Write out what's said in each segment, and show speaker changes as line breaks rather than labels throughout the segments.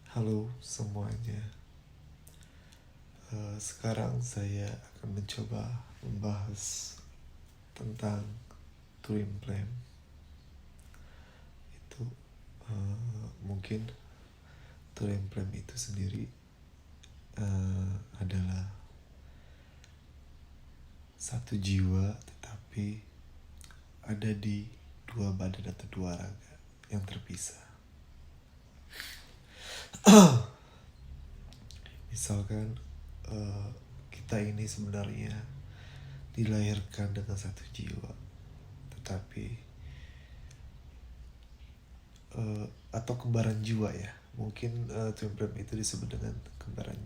Halo semuanya. Sekarang saya akan mencoba membahas tentang twin flame. Itu mungkin twin flame itu sendiri adalah satu jiwa, tetapi ada di dua badan atau dua raga yang terpisah. Misalkan kita ini sebenarnya dilahirkan dengan satu jiwa, tetapi atau kembaran jiwa ya, mungkin twin flame itu disebut dengan kembaran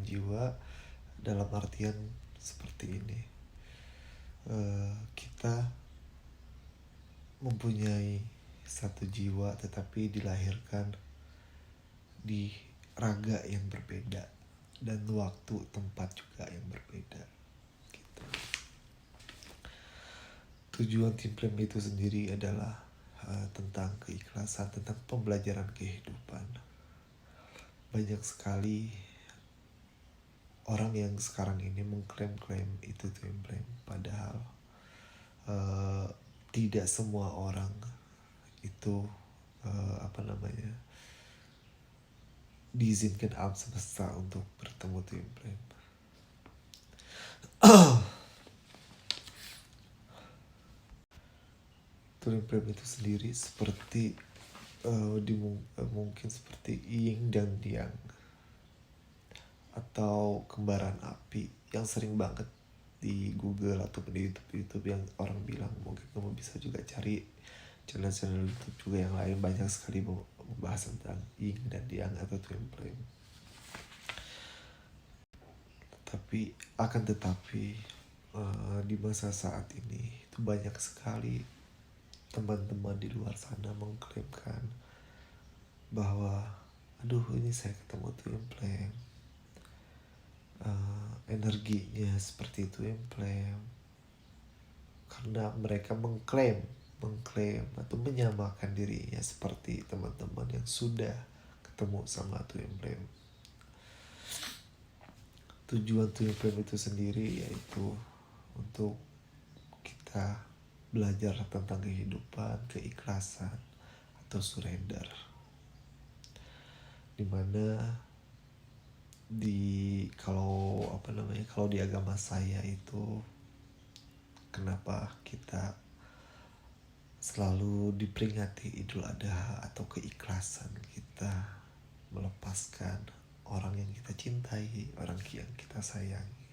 jiwa dalam artian seperti ini. Kita mempunyai satu jiwa tetapi dilahirkan di raga yang berbeda dan waktu tempat juga yang berbeda gitu. Tujuan twin flame itu sendiri adalah tentang keikhlasan, tentang pembelajaran kehidupan. Banyak sekali orang yang sekarang ini mengklaim itu twin flame, padahal tidak semua orang itu diizinkan alam semesta untuk bertemu twin flame. Twin flame itu sendiri seperti mungkin seperti yin dan yang atau kembaran api yang sering banget di Google atau di YouTube yang orang bilang. Mungkin kamu bisa juga cari channel YouTube juga yang lain, banyak sekali membahas tentang yin dan yang atau twin flame. Tetapi di masa saat ini itu banyak sekali teman-teman di luar sana mengklaimkan bahwa ini saya ketemu twin flame, energinya seperti twin flame, karena mereka mengklaim atau menyamakan dirinya seperti teman-teman yang sudah ketemu sama twin flame. Tujuan twin flame itu sendiri yaitu untuk kita belajar tentang kehidupan, keikhlasan atau surrender. Dimana kalau di agama saya itu, kenapa kita selalu diperingati Idul Adha atau keikhlasan kita melepaskan orang yang kita cintai, orang yang kita sayangi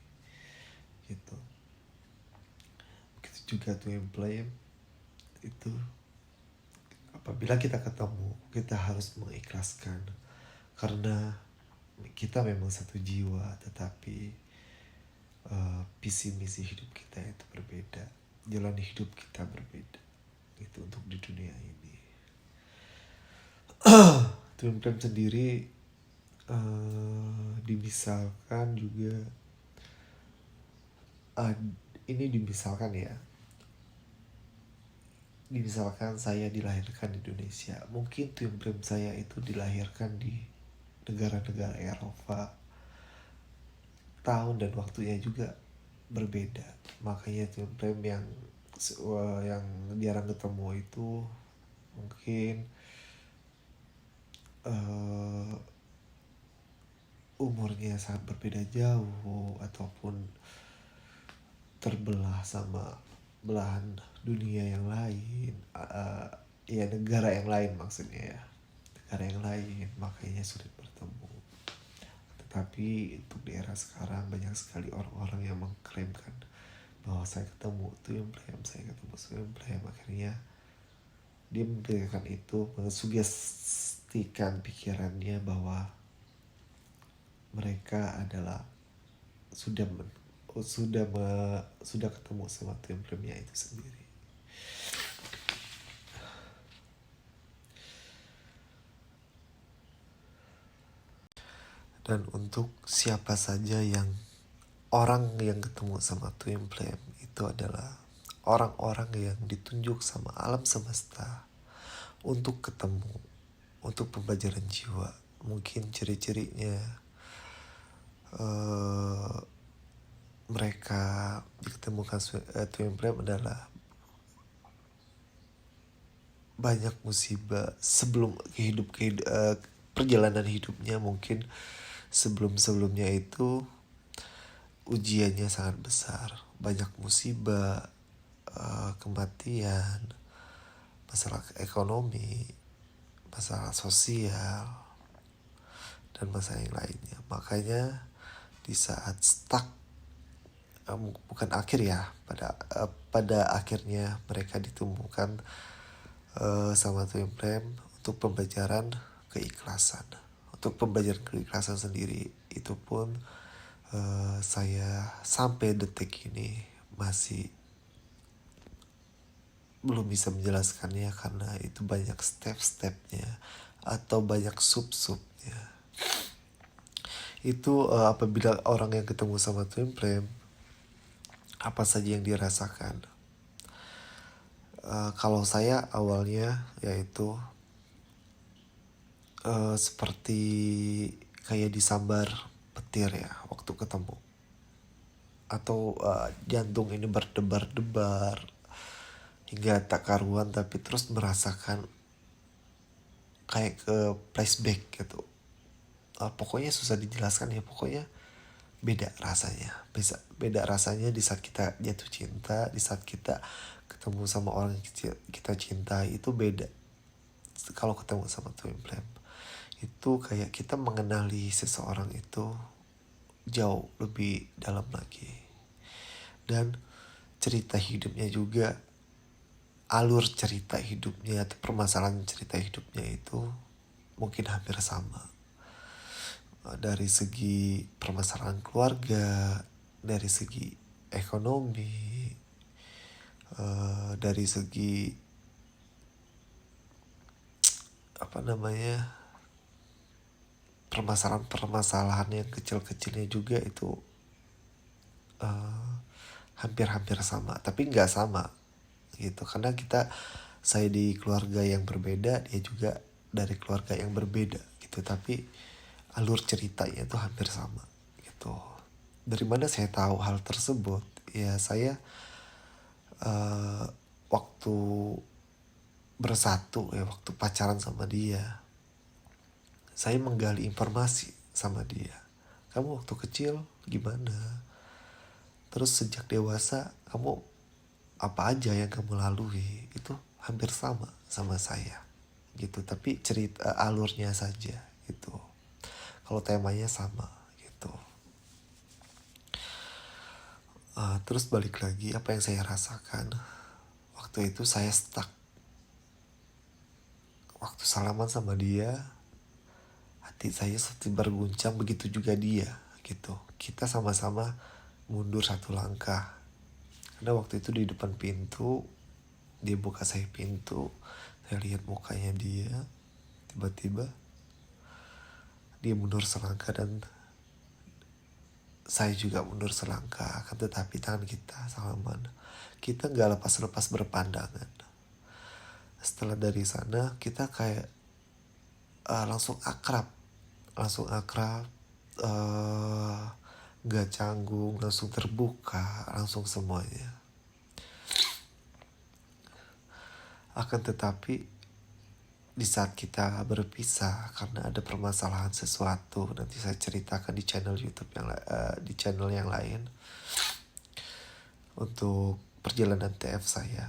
gitu. Begitu juga twin flame itu, apabila kita ketemu, kita harus mengikhlaskan, karena kita memang satu jiwa, tetapi visi misi hidup kita itu berbeda, jalan hidup kita berbeda itu untuk di dunia ini. Twin flame sendiri dimisalkan juga, dimisalkan saya dilahirkan di Indonesia, mungkin twin flame saya itu dilahirkan di negara-negara Eropa, tahun dan waktunya juga berbeda. Makanya twin flame yang jarang ketemu itu mungkin umurnya sangat berbeda jauh, ataupun terbelah sama belahan dunia yang lain, negara yang lain maksudnya ya, negara yang lain, makanya sulit bertemu. Tetapi untuk di era sekarang banyak sekali orang-orang yang mengklaimkan bahwa saya ketemu twin flame, akhirnya dia memberikan itu, mensugestikan pikirannya bahwa mereka adalah sudah ketemu sama twin flame-nya itu sendiri. Dan untuk siapa saja orang yang ketemu sama twin flame, itu adalah orang-orang yang ditunjuk sama alam semesta untuk ketemu, untuk pembelajaran jiwa, mungkin ciri-cirinya eh, mereka diketemukan twin flame adalah banyak musibah sebelum perjalanan hidupnya. Mungkin sebelumnya itu ujiannya sangat besar, banyak musibah, kematian, masalah ekonomi, masalah sosial, dan masalah yang lainnya. Makanya di saat stuck, bukan akhir ya, pada akhirnya mereka ditemukan sama twin flame untuk pembelajaran keikhlasan. Untuk pembelajaran keikhlasan sendiri itu pun saya sampai detik ini masih belum bisa menjelaskannya, karena itu banyak step-stepnya atau banyak sub-subnya. Itu apabila orang yang ketemu sama twin flame, apa saja yang dirasakan. Kalau saya awalnya yaitu seperti kayak disambar petir ya waktu ketemu, atau jantung ini berdebar-debar hingga tak karuan, tapi terus merasakan kayak ke flashback gitu. Pokoknya susah dijelaskan ya, pokoknya beda rasanya. Beda rasanya di saat kita jatuh cinta, di saat kita ketemu sama orang yang kita cintai, itu beda. Kalau ketemu sama twin flame itu kayak kita mengenali seseorang itu jauh lebih dalam lagi. Dan cerita hidupnya juga, alur cerita hidupnya atau permasalahan cerita hidupnya itu mungkin hampir sama. Dari segi permasalahan keluarga, dari segi ekonomi, dari segi permasalahan yang kecil-kecilnya juga itu hampir-hampir sama, tapi nggak sama gitu, karena saya di keluarga yang berbeda, dia juga dari keluarga yang berbeda gitu, tapi alur ceritanya itu hampir sama gitu. Dari mana saya tahu hal tersebut? Ya saya waktu bersatu ya, waktu pacaran sama dia, saya menggali informasi sama dia. Kamu waktu kecil gimana? Terus sejak dewasa kamu apa aja yang kamu lalui? Itu hampir sama saya gitu, tapi cerita alurnya saja gitu. Kalau temanya sama gitu. Terus balik lagi, apa yang saya rasakan waktu itu, saya stuck. Waktu salaman sama dia, hati saya seperti berguncang, begitu juga dia gitu. Kita sama-sama mundur satu langkah, karena waktu itu di depan pintu, dia buka saya pintu, saya lihat mukanya dia, tiba-tiba dia mundur selangkah dan saya juga mundur selangkah. Akan tetapi tangan kita salaman, kita gak lepas-lepas berpandangan. Setelah dari sana kita kayak langsung akrab, gak canggung, langsung terbuka, langsung semuanya. Akan tetapi di saat kita berpisah karena ada permasalahan sesuatu, nanti saya ceritakan di channel YouTube di channel yang lain, untuk perjalanan TF saya.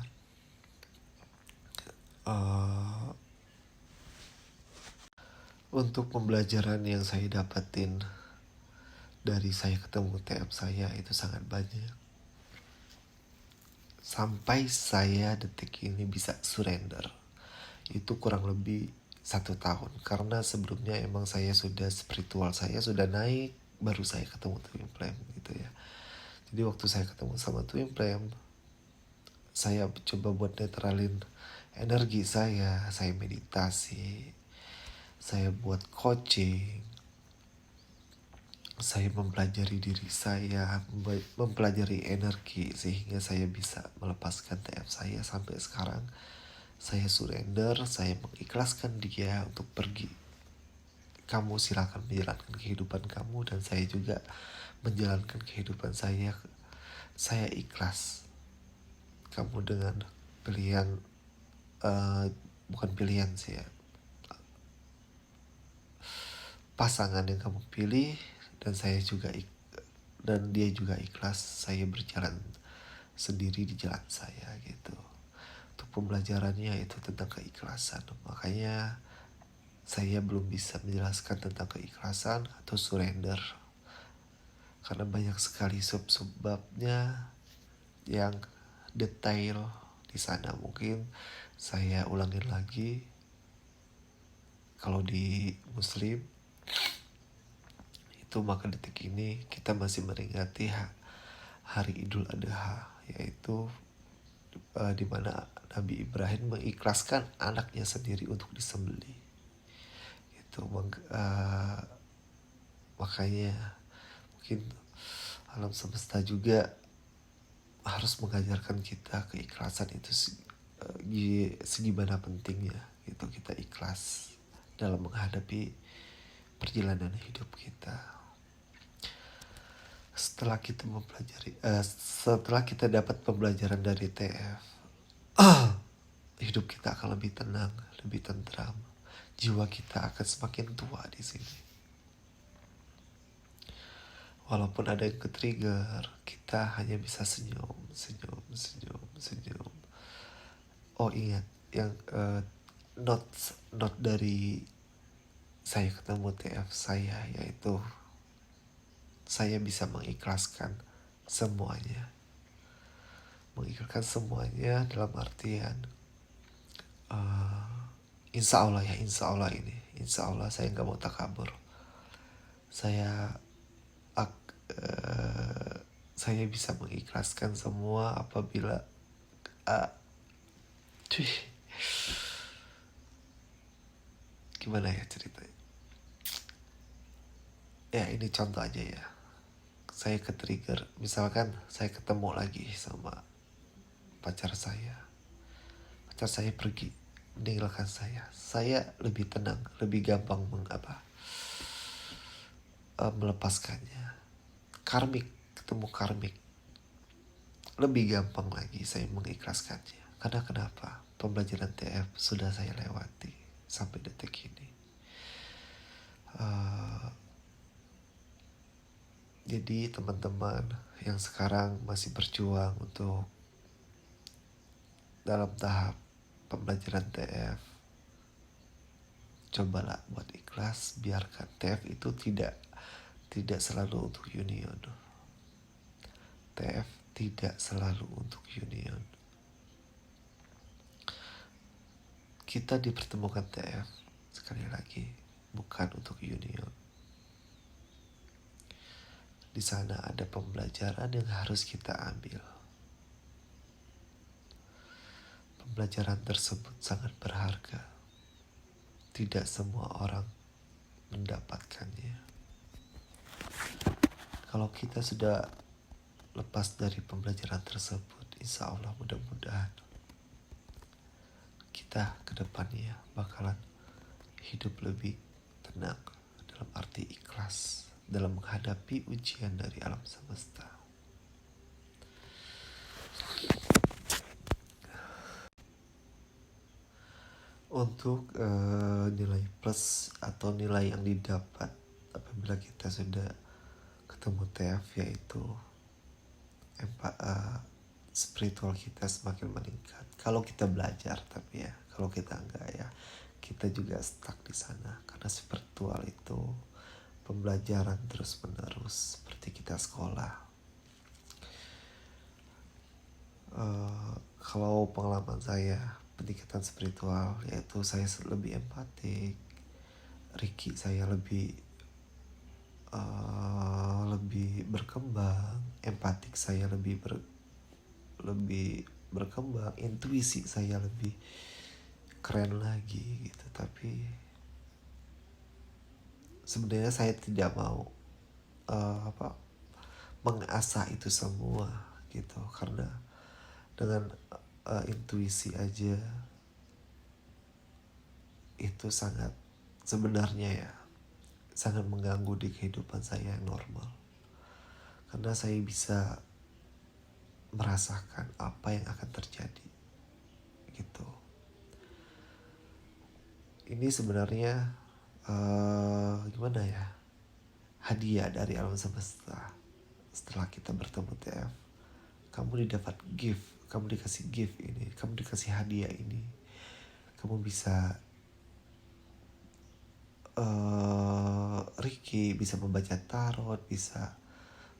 Untuk pembelajaran yang saya dapatin dari saya ketemu TF saya itu sangat banyak. Sampai saya detik ini bisa surrender, itu kurang lebih 1 tahun. Karena sebelumnya emang saya sudah spiritual, saya sudah naik, baru saya ketemu twin flame gitu ya. Jadi waktu saya ketemu sama twin flame, saya coba buat netralin energi saya meditasi, saya buat coaching, saya mempelajari diri saya, mempelajari energi, sehingga saya bisa melepaskan TF saya. Sampai sekarang saya surrender, saya mengikhlaskan dia untuk pergi kamu silakan menjalankan kehidupan kamu dan saya juga menjalankan kehidupan saya. Saya ikhlas kamu dengan pilihan, bukan pilihan sih ya, pasangan yang kamu pilih, dan dan dia juga ikhlas saya berjalan sendiri di jalan saya gitu. Untuk pembelajarannya itu tentang keikhlasan. Makanya saya belum bisa menjelaskan tentang keikhlasan atau surrender karena banyak sekali sub-subbabnya yang detail di sana. Mungkin saya ulangin lagi, kalau di Muslim itu maka detik ini kita masih memperingati hari Idul Adha, yaitu di mana Nabi Ibrahim mengikhlaskan anaknya sendiri untuk disembelih. Itu makanya mungkin alam semesta juga harus mengajarkan kita keikhlasan itu segimana pentingnya gitu, kita ikhlas dalam menghadapi perjalanan hidup kita. Setelah kita dapat pembelajaran dari TF, hidup kita akan lebih tenang, lebih tentram. Jiwa kita akan semakin tua di sini. Walaupun ada yang ke-trigger, kita hanya bisa senyum. Oh ingat, yang not dari saya ketemu TF saya, yaitu saya bisa mengikhlaskan semuanya. Mengikhlaskan semuanya dalam artian insya Allah saya nggak mau takabur. Saya bisa mengikhlaskan semua apabila gimana ya ceritanya ya, ini contoh aja ya. Saya ke-trigger, misalkan saya ketemu lagi sama pacar saya pergi meninggalkan saya lebih tenang, lebih gampang melepaskannya. Ketemu karmik lebih gampang lagi saya mengikhlaskannya. Karena kenapa? Pembelajaran TF sudah saya lewati sampai detik ini. Jadi teman-teman yang sekarang masih berjuang untuk dalam tahap pembelajaran TF, cobalah buat ikhlas. Biarkan TF itu tidak selalu untuk union. TF tidak selalu untuk union. Kita dipertemukan TF, sekali lagi, bukan untuk union. Di sana ada pembelajaran yang harus kita ambil. Pembelajaran tersebut sangat berharga. Tidak semua orang mendapatkannya. Kalau kita sudah lepas dari pembelajaran tersebut, insya Allah mudah-mudahan kita ke depannya bakalan hidup lebih tenang, dalam arti ikhlas dalam menghadapi ujian dari alam semesta. Untuk nilai plus atau nilai yang didapat apabila kita sudah ketemu TF, yaitu spiritual kita semakin meningkat kalau kita belajar. Tapi ya kalau kita enggak, ya kita juga stuck di sana. Karena spiritual itu pembelajaran terus menerus, seperti kita sekolah. Kalau pengalaman saya peningkatan spiritual, yaitu saya lebih empatik. Ricky saya lebih berkembang, empatik saya lebih berkembang, intuisi saya lebih keren lagi gitu. Tapi sebenarnya saya tidak mau mengasah itu semua gitu, karena dengan intuisi aja itu sangat, sebenarnya ya, sangat mengganggu di kehidupan saya yang normal. Karena saya bisa merasakan apa yang akan terjadi gitu. Ini sebenarnya gimana ya, hadiah dari alam semesta. Setelah kita bertemu TF, kamu didapat gift, kamu dikasih gift ini, kamu dikasih hadiah ini. Kamu bisa Ricky bisa membaca tarot, bisa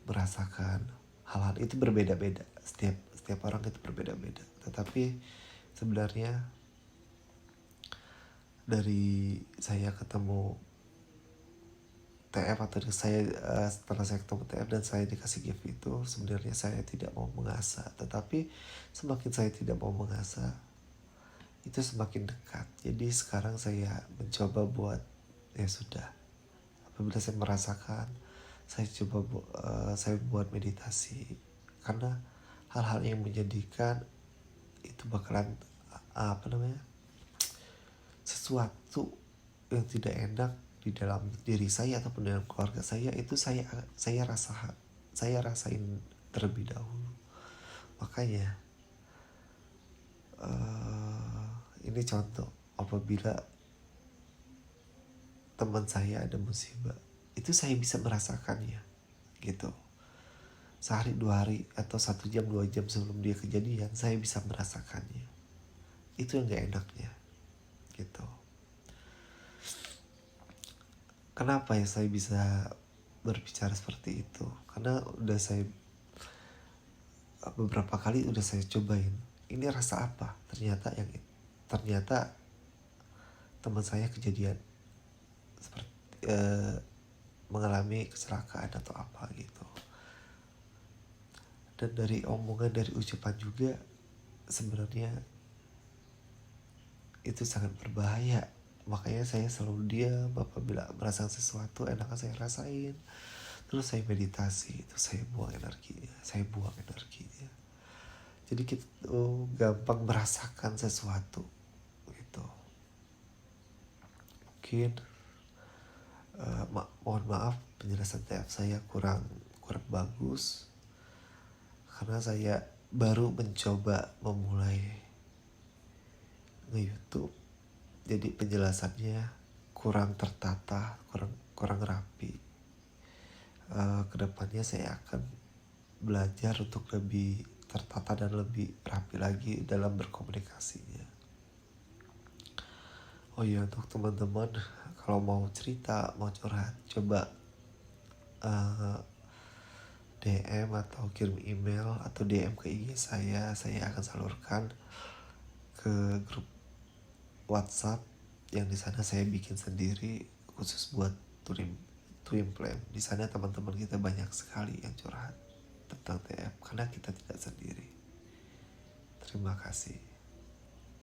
merasakan hal-hal itu berbeda-beda. Setiap orang itu berbeda-beda. Tetapi sebenarnya dari saya ketemu TF atau setelah saya ketemu TF dan saya dikasih gift itu, sebenarnya saya tidak mau mengasah. Tetapi semakin saya tidak mau mengasah, itu semakin dekat. Jadi sekarang saya mencoba buat ya sudah. Apabila saya merasakan, saya buat meditasi. Karena hal-hal yang menjadikan itu bakalan sesuatu yang tidak enak di dalam diri saya ataupun dalam keluarga saya, itu saya rasain terlebih dahulu. Makanya ini contoh, apabila teman saya ada musibah, itu saya bisa merasakannya gitu. Sehari 2 hari atau 1 jam 2 jam sebelum dia kejadian, saya bisa merasakannya. Itu yang gak enaknya gitu. Kenapa ya saya bisa berbicara seperti itu? Karena beberapa kali udah saya cobain. Ini rasa apa? Ternyata teman saya kejadian seperti mengalami kecelakaan atau apa gitu. Dan dari omongan, dari ucapan juga, sebenarnya itu sangat berbahaya. Makanya saya selalu diam apabila merasakan sesuatu enakan saya rasain. Terus saya meditasi, itu saya buang energinya. Jadi kita gampang merasakan sesuatu gitu. Mungkin mohon maaf penjelasan TF saya kurang bagus, karena saya baru mencoba memulai nge-YouTube. Jadi penjelasannya kurang tertata, kurang rapi. Kedepannya saya akan belajar untuk lebih tertata dan lebih rapi lagi dalam berkomunikasinya. Oh iya, untuk teman-teman kalau mau cerita, mau curhat, coba DM atau kirim email atau DM ke IG saya akan salurkan ke grup WhatsApp yang di sana saya bikin sendiri khusus buat Twin Flame. Di sana teman-teman kita banyak sekali yang curhat tentang TF, karena kita tidak sendiri. Terima kasih.